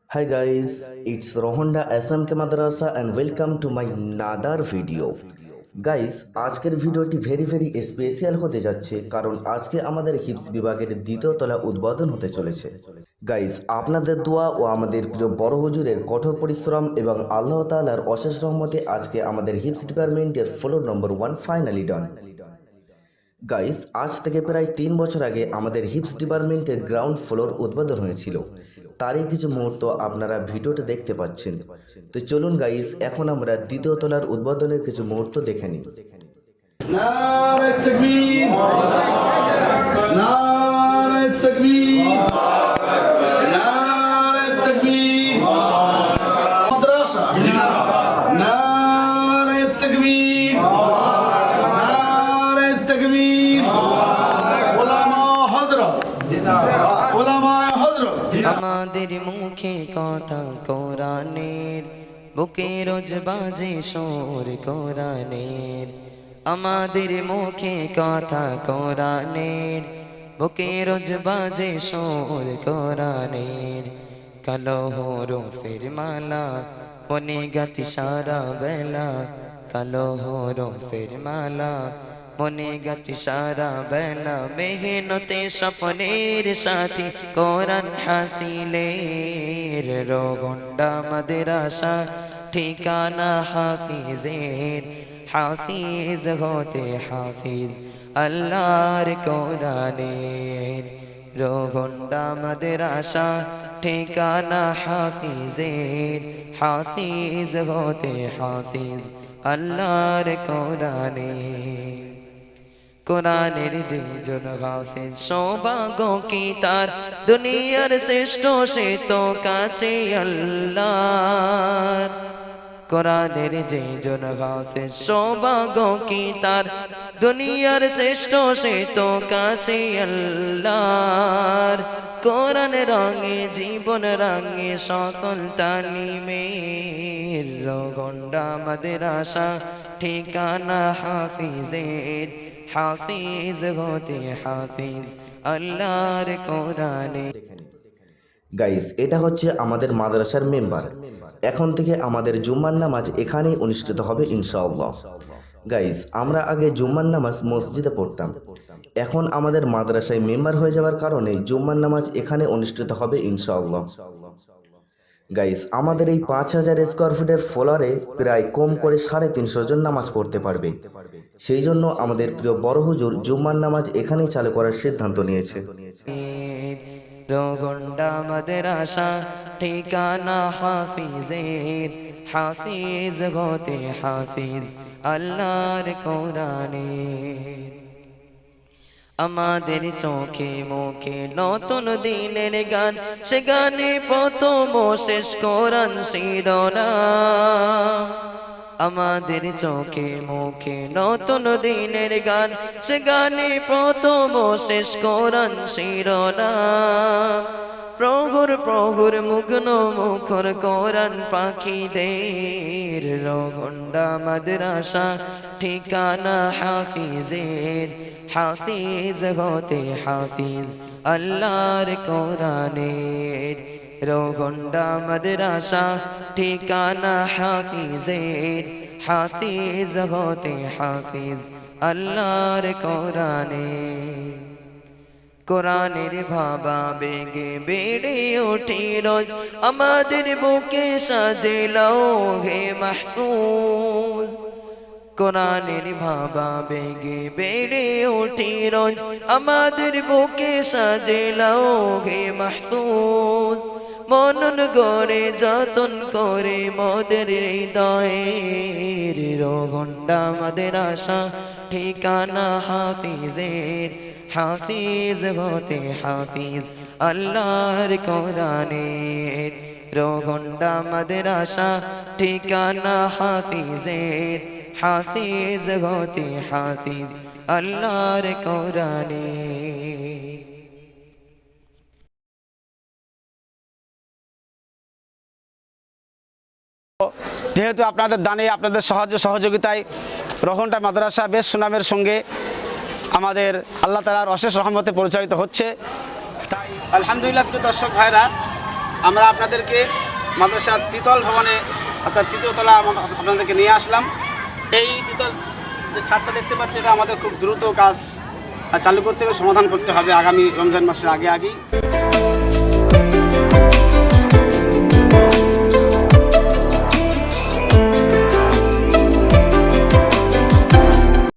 Hi guys, it's Rohonda SMK Madrasa and welcome to my another video. Guys আজকের ভিডিওটি very special হতে যাচ্ছে কারণ আজকে আমাদের হিপস বিভাগের দ্বিতীয় তলা উদ্বোধন হতে চলেছে। গাইস আপনাদের দোয়া ও আমাদের প্রিয় বড় হুজুরের কঠোর পরিশ্রম এবং আল্লাহ তাআলার অশেষ রহমতে আজকে আমাদের হিপস ডিপার্টমেন্টের ফ্লোর নম্বর 1 ফাইনালি ডান। গাইস আজ থেকে প্রায় 3 বছর আগে আমাদের হিপস ডিপার্টমেন্টের গ্রাউন্ড ফ্লোর উদ্বোধন হয়েছিল। তারই কিছু মুহূর্ত আপনারা ভিডিওতে দেখতে পাচ্ছেন। তো চলুন গাইস এখন আমরা দ্বিতীয় তলার উদ্বোধনের কিছু মুহূর্ত দেখে নিই। নারে তাকবীর, নারে তাকবীর, নারে তাকবীর, মাদ্রাসা জিন্দাবাদ, নারে তাকবীর, নারে তাকবীর, উলামা হযরত জিন্দাবাদ, উলামা হযরত। আমাদের মুখে কথা কোরআনের, বুকে রোজ বাজে সুর কোরআনের। আমাদের মুখে কথা কোরআনের, বুকে রোজ বাজে সুর কোরআনের। কালো হরফের মালা মনে গাতি সারা বেলা, কালো হরফের মালা মনে গাতি সারা বেলা। মেহনতে স্বপ্নের সাথী কোরআন হাসিলের, রোগন্ডা মাদ্রাসা ঠিকানা হাফিজের। হাফিজ হতে হাফিজ আল্লাহর কোরআনের, রোগন্ডা মাদ্রাসা ঠিকানা হাফিজের। হাফিজ হতে হাফিজ আল্লাহর কোরআনের। কোরআনের যে জন হাফেজ সৌভাগ্য কি তার, দুনিয়ার শ্রেষ্ঠ সে তো কাছে আল্লাহর। কোরআনের যে জন হাফেজ সৌভাগ্য কি তার, দুনিয়ার শ্রেষ্ঠ সে তো কাছে আল্লাহর। কোরআন রঙে জীবন রঙে সকল তালিমের, রোগন্ডা মাদ্রাসা ঠিকানা হাফিজের। হাফিজ হতে হাফিজ আল্লাহর কোরআনে। গাইস এটা হচ্ছে আমাদের মাদ্রাসার মেম্বার। এখন থেকে আমাদের জুম্মার নামাজ এখানেই অনুষ্ঠিত হবে ইনশাআল্লাহ। গাইস আমরা আগে জুম্মার নামাজ মসজিদে পড়তাম, এখন আমাদের মাদ্রাসায় মেম্বার হয়ে যাওয়ার কারণে জুম্মার নামাজ এখানে অনুষ্ঠিত হবে ইনশাআল্লাহ। গাইস আমাদের এই 5000 স্কোয়ার ফিটের ফ্লোরে প্রায় কম করে 350 জন নামাজ পড়তে পারবে। সেই জন্য আমাদের প্রিয় বড় হুজুর জুম্মার নামাজ এখানেই চালু করার সিদ্ধান্ত নিয়েছে। রোগন্ডা মাদ্রাসা ঠিকানা হাফিজের। হাফিজ হতে হাফিজ আল্লাহর কোরআনের। আমাদের চোখে মুখে নতুন দিনের গান, সে গানে প্রথম শেষ কোরআন শিরোনাম। আমাদের চোখে মুখে নতুন দিনের গান, সে গানে প্রথম শেষ কোরআন শিরোনাম। প্রহুর প্রহুর মুগ্ন মুখর কোরআন পাখিদের, রোগন্ডা মাদ্রাসা ঠিকানা হাফিজের। হাফিজ হতে হাফিজ আল্লাহর কোরআনের, রোগন্ডা মাদ্রাসা ঠিকানা হাফিজের। হাফিজ হতে হাফিজ আল্লাহর কোরআনের। কোরআনের ভাবা বেগে বেড়ে ওঠে রোজ, আমাদের বুকে সাজে লৌহে মাহফুজ। কোরআনের ভাবা বেগে বেড়ে ওঠে রোজ, আমাদের বুকে সাজে লৌহে মাহফুজ। মনন গড়ে যতন করে মোদের হৃদয়ের, রোগন্ডা মাদ্রাসা ঠিকানা হাফিজের। হাফিজ হতে হাফিজ আল্লাহর কোরআনের, রোগন্ডা মাদ্রাসা ঠিকানা হাফিজের। হাফিজ হতে হাফিজ আল্লাহর কোরআনের। যেহেতু আপনাদের দানে আপনাদের সহযোগিতায় রোহন্ডা মাদ্রাসা বেশ সুনামের সঙ্গে আমাদের আল্লাহ তাআলার অশেষ রহমতে পরিচালিত হচ্ছে। তাই আলহামদুলিল্লাহ প্রিয় দর্শক ভাইরা, আমরা আপনাদেরকে মাদ্রাসার তৃতীয় ভবনে অর্থাৎ তৃতীয় তলা আপনাদেরকে নিয়ে আসলাম। এই তৃতীয় যে ছাদটা দেখতে পাচ্ছি, এটা আমাদের খুব দ্রুত কাজ চালু করতে হবে, সমাধান করতে হবে আগামী রমজান মাসের আগেই।